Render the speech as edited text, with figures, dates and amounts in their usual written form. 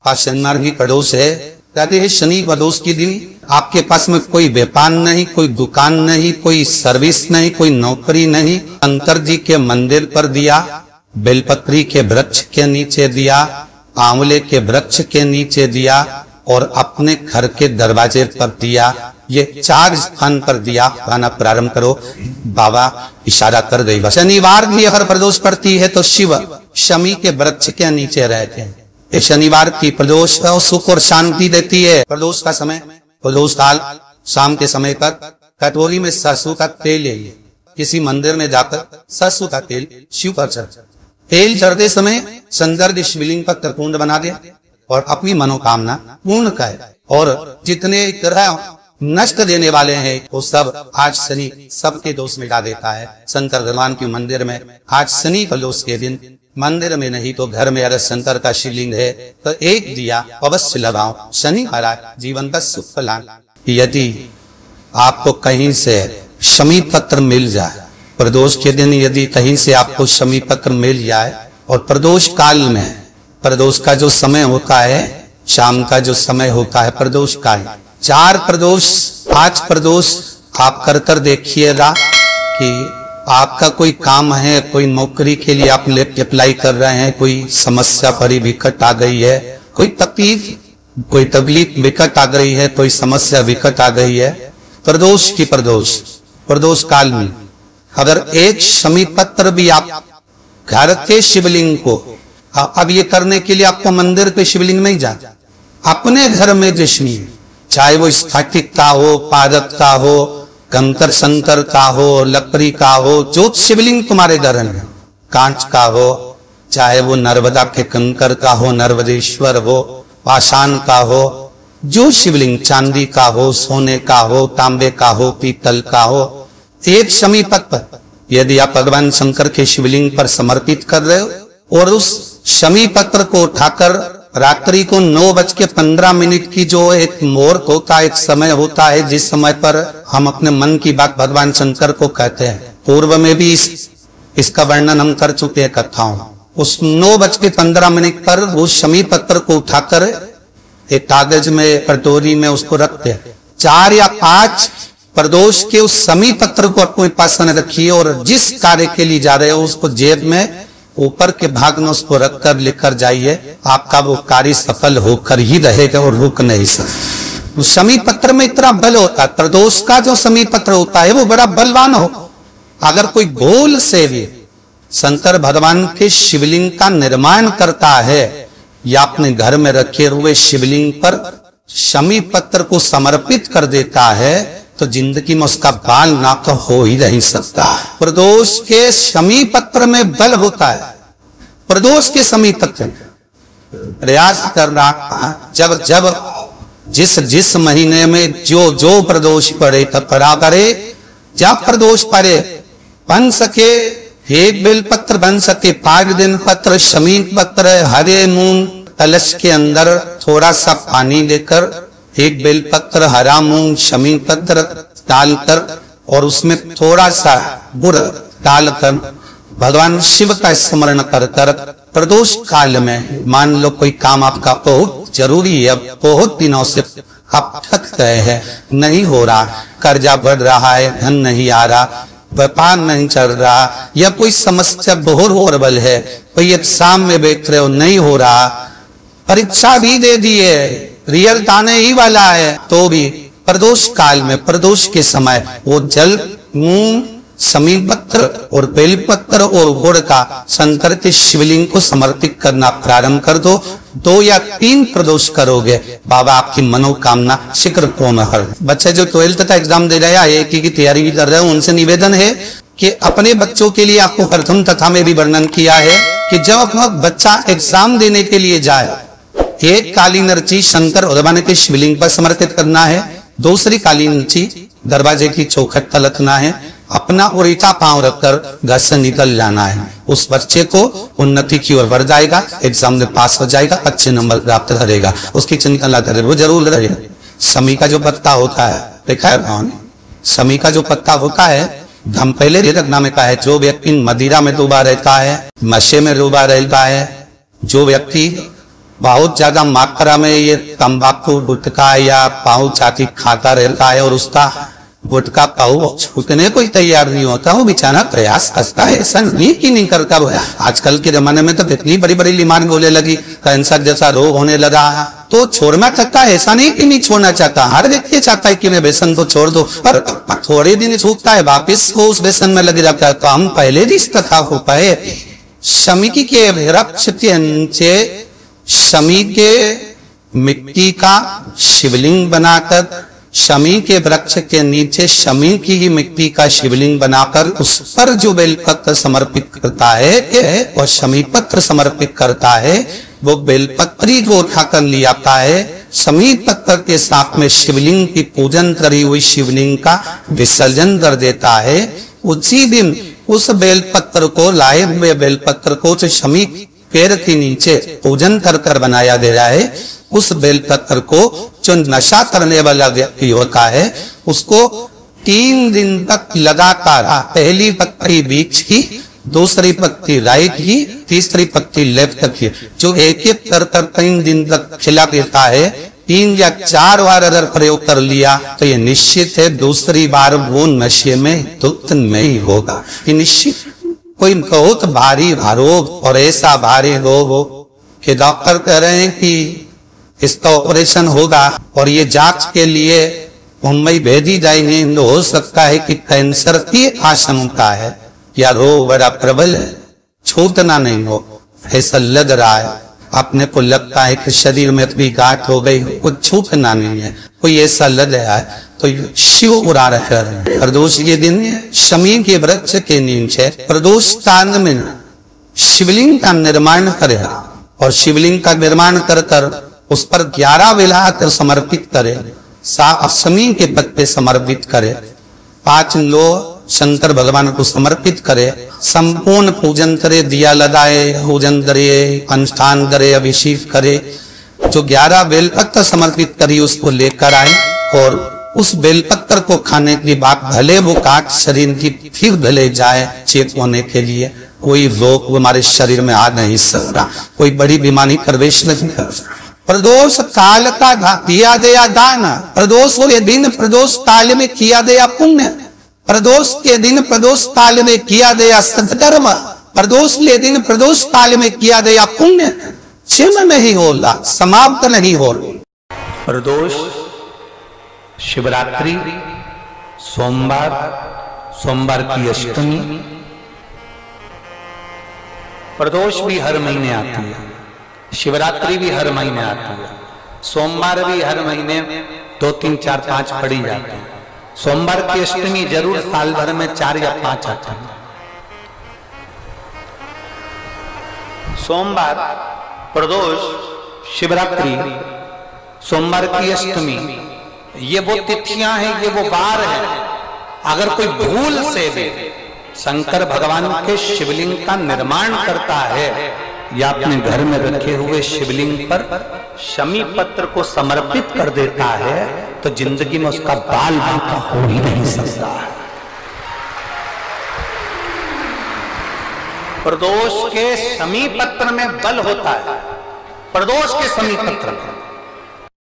शनिवार भी प्रदोष है। कहते हैं शनि प्रदोष के दिन आपके पास में कोई व्यापार नहीं, कोई दुकान नहीं, कोई सर्विस नहीं, कोई नौकरी नहीं। शंकर जी के मंदिर पर दिया, बेलपत्री के वृक्ष के नीचे दिया, आंवले के वृक्ष के नीचे दिया और अपने घर के दरवाजे पर दिया। ये 4 स्थान पर दिया खाना प्रारंभ करो। बाबा इशारा कर देगा। शनिवार भी अगर प्रदोष पड़ती है तो शिव शमी के वृक्ष के नीचे रहते हैं। ये शनिवार की प्रदोष सुख और शांति देती है। प्रदोष का समय, प्रदोष काल शाम के समय पर कटोरी में सरसों का तेल ले, किसी मंदिर में जाकर सरसों का तेल शिव पर चढ़, तेल चढ़ते समय शंकर शिवलिंग पर त्रिपुंड बना दे और अपनी मनोकामना पूर्ण करे। और जितने ग्रह नष्ट देने वाले हैं वो सब आज शनि सबके दोष मिटा देता है। शंकर भगवान के मंदिर में आज शनि प्रदोष के दिन मंदिर में नहीं तो घर में अगर शंकर का शिवलिंग है तो एक दिया अवश्य लगाओ। शनि महाराज जीवन का सुख लान। यदि आपको कहीं से शमी पत्र मिल जाए, प्रदोष के दिन यदि कहीं से आपको शमी पत्र मिल जाए और प्रदोष काल में, प्रदोष का जो समय होता है शाम का जो समय होता है प्रदोष काल, 4 प्रदोष 5 प्रदोष आप कर कर देखिएगा कि आपका कोई काम है, कोई नौकरी के लिए आप अप्लाई कर रहे हैं, कोई समस्या बड़ी विकट आ गई है, कोई तकलीफ विकट आ गई है, कोई समस्या विकट आ गई है, प्रदोष की प्रदोष काल में अगर एक शमी पत्र भी आप घर के शिवलिंग को, अब ये करने के लिए आपको मंदिर पे शिवलिंग नहीं जाना, अपने घर में जो शिवलिंग, चाहे वो स्फटिक का हो, पारद का हो, कंकर शंकर का हो, लकड़ी का हो, जो शिवलिंग तुम्हारे घर में, कांच का हो, चाहे वो नर्मदा के कंकर का हो, नर्मदेश्वर हो, पाषाण का हो, जो शिवलिंग चांदी का हो, सोने का हो, तांबे का हो, पीतल का हो, एक शमी पत्र यदि आप भगवान शंकर के शिवलिंग पर समर्पित कर रहे हो और उस शमी पत्र को उठाकर रात्रि को 9:15 की जो एक मुहूर्त होता है, एक समय होता है जिस समय पर हम अपने मन की बात भगवान शंकर को कहते हैं, पूर्व में भी इसका वर्णन हम कर चुके हैं कथाओं। उस 9:15 पर वो शमी पत्र को उठाकर एक कागज में, कटोरी में उसको रखते हैं। 4 या 5 प्रदोष के उस शमी पत्र को अपने पास रखिए और जिस कार्य के लिए जा रहे हो उसको जेब में ऊपर के भाग में उसको रखकर लेकर जाइए। आपका वो कार्य सफल होकर ही रहेगा और रुक नहीं सकता। शमी पत्र में इतना बल होता है, प्रदोष का जो शमी पत्र होता है वो बड़ा बलवान हो। अगर कोई गोल से भी शंकर भगवान के शिवलिंग का निर्माण करता है या अपने घर में रखे हुए शिवलिंग पर शमी पत्र को समर्पित कर देता है तो जिंदगी में उसका बाल ना तो हो ही नहीं सकता। प्रदोष के शमी पत्र में बल होता है। प्रदोष के शमी पत्र प्रयास करना, जब जिस महीने में जो प्रदोष पड़े तब पड़ा करे, जब प्रदोष पड़े बन सके एक बेल पत्र, बन सके 5 दिन पत्र, शमी पत्र, हरे मूंग कलश के अंदर थोड़ा सा पानी लेकर एक बेल पत्र, हरा मूंग, शमी पत्र डालकर और उसमें थोड़ा सा गुड़ डालकर भगवान शिव का स्मरण कर कर प्रदोष काल में, मान लो कोई काम आपका बहुत जरूरी है, बहुत दिनों से आप थक गए हैं, नहीं हो रहा, कर्जा बढ़ रहा है, धन नहीं आ रहा, व्यापार नहीं चल रहा, या कोई समस्या बहुत होरबल है, कोई एग्जाम में बैठ रहे हो नहीं हो रहा, परीक्षा भी दे दी है, रिजल्ट आने ही वाला है, तो भी प्रदोष काल में, प्रदोष के समय वो जल, मूंग, शमी पत्र और बेलपत्र और गुड़ का शंकर के शिवलिंग को समर्पित करना प्रारंभ कर दो। 2 या 3 प्रदोष करोगे, बाबा आपकी मनोकामना शीघ्र पूर्ण कर। बच्चे जो 12th का एग्जाम दे रहे हैं, IIT की तैयारी भी कर रहे हैं, उनसे निवेदन है कि अपने बच्चों के लिए, आपको प्रथम कथा में भी वर्णन किया है कि जब अपना बच्चा एग्जाम देने के लिए जाए, एक काली नरची शंकर भगवान के शिवलिंग पर समर्पित करना है, दूसरी काली नरची दरवाजे की चौखट पर रखना है, अपना उल्टा पांव रखकर घर से निकल जाना है। उस बच्चे को उन्नति की ओर बढ़ जाएगा, एग्जाम में पास हो जाएगा, अच्छे नंबर प्राप्त करेगा, उसकी चिंता ना करे, वो जरूर रहेगा। शमी का जो पत्ता होता है, देखा है, शमी का जो पत्ता होता है, हम पहले रखना में कहा है, जो व्यक्ति मदिरा में डूबा रहता है, नशे में डूबा रहता है, जो व्यक्ति बहुत ज्यादा मात्रा में ये तंबाकू गुटखा या पाऊ चाटी खाता रहता है और उसका गुटखा पाऊ छूटने को ही तैयार नहीं होता, वो बेचारा प्रयास करता है, ऐसा नहीं कि नहीं करता। आजकल के जमाने में तो इतनी बड़ी बड़ी बीमारी होने लगी, कैंसर जैसा रोग होने लगा, तो छोड़ना चाहता है, ऐसा नहीं कि नहीं छोड़ना चाहता। हर व्यक्ति चाहता है कि मैं व्यसन तो छोड़ दो, पर थोड़े दिन छूटता है, वापिस वो उस व्यसन में लगे रहता है। तो हम पहले भी इस प्रथा हो पाए, शमी के वृक्ष के नीचे शमी के मिट्टी का शिवलिंग बनाकर, शमी के वृक्ष के नीचे शमी की ही मिट्टी का शिवलिंग बनाकर उस पर जो बेलपत्र समर्पित करता है और शमी पत्र समर्पित करता है, वो बेलपत्री जो उठाकर ले आता है, शमी पत्र के साथ में शिवलिंग की पूजन करी हुई शिवलिंग का विसर्जन कर देता है। उसी दिन उस बेलपत्र को, लाए हुए बेलपत्र को जो शमी पेड़ के नीचे पूजन कर कर बनाया गया है, उस बेलपत्र को जो नशा करने वाला व्यक्ति होता है उसको 3 दिन तक लगातार, पहली पत्ती बीच की, दूसरी पत्ती राइट की, तीसरी पत्ती लेफ्ट की, जो एक एक कर 3 दिन तक खिला देता है, 3 या 4 बार अगर प्रयोग कर लिया तो ये निश्चित है दूसरी बार वो नशे में धुत नहीं होगा। ये निश्चित कोई बहुत भारी रोग और ऐसा भारी रोग हो कि डॉक्टर कह रहे हैं कि इसका ऑपरेशन होगा और ये जांच के लिए मुंबई भेजी जाएंगे, तो हो सकता है कि कैंसर की आशंका है या रोग बड़ा प्रबल है, छूटना नहीं हो, ऐसा लग रहा है। अपने को लगता है कि शरीर में भी गांठ हो गई, कुछ छूटना नहीं है, कोई ऐसा लग रहा है, तो शिव उड़ा रहे हैं। प्रदोष के दिन शमी के वृक्ष के नीचे प्रदोष स्थान में शिवलिंग का निर्माण करे और शिवलिंग का निर्माण कर कर उस पर 11 बेलपत्र समर्पित करे, शमी के पत्ते समर्पित करे, 5 लो शंकर भगवान को समर्पित करे, संपूर्ण पूजन करे, दिया लगाए, पूजन करे, अनुष्ठान करे, अभिषेक करे। जो 11 बेलपत्र समर्पित करी उसको लेकर आए और उस बेलपत्र को खाने के बाद भले वो काट शरीर की फिर भले जाए चेक होने के लिए, कोई रोग हमारे शरीर में आ नहीं सकता, कोई बड़ी बीमारी प्रवेश नहीं कर सकता। प्रदोष काल का किया गया दान, प्रदोष के दिन प्रदोष काल में किया गया पुण्य, प्रदोष के दिन प्रदोष काल में किया गया सत्कर्म, प्रदोष के दिन प्रदोष काल में किया गया पुण्य क्षीण नहीं होला, समाप्त नहीं हो। प्रदोष शिवरात्रि, सोमवार, सोमवार की अष्टमी। प्रदोष भी हर महीने आती है, शिवरात्रि भी हर महीने आती है, सोमवार भी हर महीने 2, 3, 4, 5 पड़ी जाती है। सोमवार की अष्टमी जरूर साल भर में 4 या 5 आती है। सोमवार, प्रदोष, शिवरात्रि, सोमवार की अष्टमी, ये वो तिथियां हैं, ये वो वार हैं। अगर कोई भूल से भी शंकर भगवान के शिवलिंग का निर्माण करता है या अपने घर में रखे हुए शिवलिंग पर शमी पत्र को समर्पित कर देता है, तो जिंदगी में उसका बाल बांका हो ही नहीं सकता है। प्रदोष के शमी पत्र में बल होता है, प्रदोष के शमी पत्र में